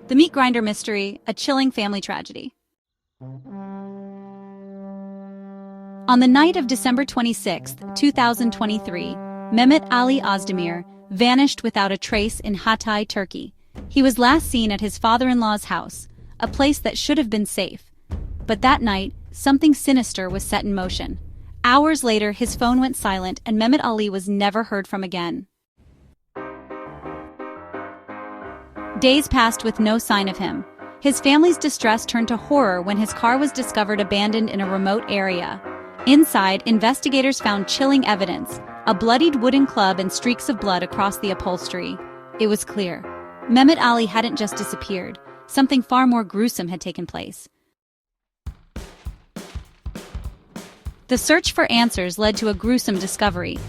The meat grinder mystery, a chilling family tragedy. On the night of December 26, 2023, Mehmet Ali Özdemir vanished without a trace in Hatay, Turkey. He was last seen at his father-in-law's house, a place that should have been safe. But that night, something sinister was set in motion. Hours later, his phone went silent and Mehmet Ali was never heard from again. Days passed with no sign of him. His family's distress turned to horror when his car was discovered abandoned in a remote area. Inside, investigators found chilling evidence, a bloodied wooden club and streaks of blood across the upholstery. It was clear. Mehmet Ali hadn't just disappeared. Something far more gruesome had taken place. The search for answers led to a gruesome discovery.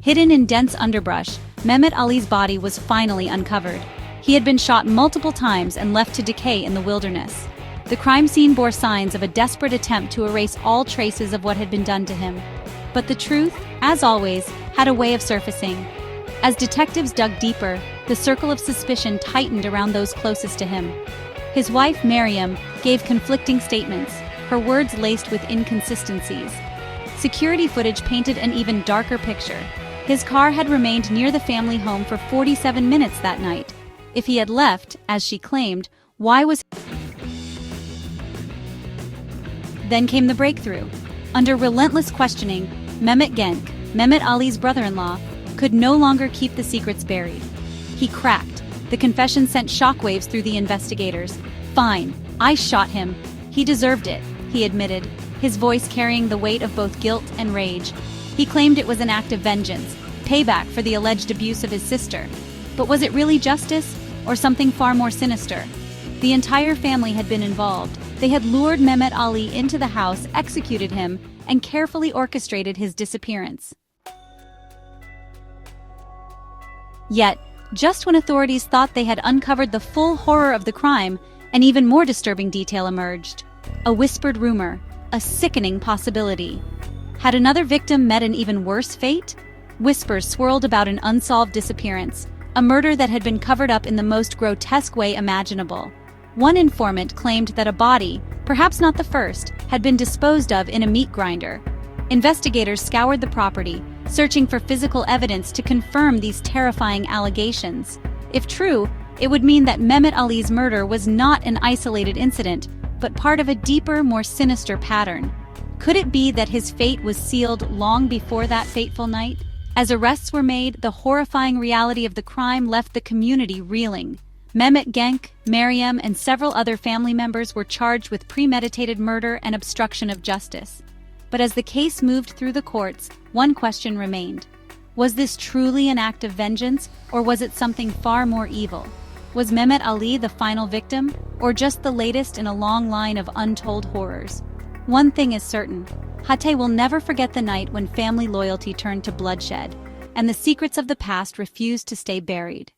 Hidden in dense underbrush, Mehmet Ali's body was finally uncovered. He had been shot multiple times and left to decay in the wilderness. The crime scene bore signs of a desperate attempt to erase all traces of what had been done to him. But the truth, as always, had a way of surfacing. As detectives dug deeper, the circle of suspicion tightened around those closest to him. His wife, Miriam, gave conflicting statements, her words laced with inconsistencies. Security footage painted an even darker picture. His car had remained near the family home for 47 minutes that night. If he had left, as she claimed, why was... Then came the breakthrough. Under relentless questioning, Mehmet Genk, Mehmet Ali's brother-in-law, could no longer keep the secrets buried. He cracked. The confession sent shockwaves through the investigators. "Fine, I shot him. He deserved it," he admitted, his voice carrying the weight of both guilt and rage. He claimed it was an act of vengeance, payback for the alleged abuse of his sister. But was it really justice, or something far more sinister? The entire family had been involved. They had lured Mehmet Ali into the house, executed him, and carefully orchestrated his disappearance. Yet, just when authorities thought they had uncovered the full horror of the crime, an even more disturbing detail emerged. A whispered rumor, a sickening possibility. Had another victim met an even worse fate? Whispers swirled about an unsolved disappearance, a murder that had been covered up in the most grotesque way imaginable. One informant claimed that a body, perhaps not the first, had been disposed of in a meat grinder. Investigators scoured the property, searching for physical evidence to confirm these terrifying allegations. If true, it would mean that Mehmet Ali's murder was not an isolated incident, but part of a deeper, more sinister pattern. Could it be that his fate was sealed long before that fateful night? As arrests were made, the horrifying reality of the crime left the community reeling. Mehmet Genk, Miriam, and several other family members were charged with premeditated murder and obstruction of justice. But as the case moved through the courts, one question remained. Was this truly an act of vengeance, or was it something far more evil? Was Mehmet Ali the final victim, or just the latest in a long line of untold horrors? One thing is certain. Hatay will never forget the night when family loyalty turned to bloodshed, and the secrets of the past refused to stay buried.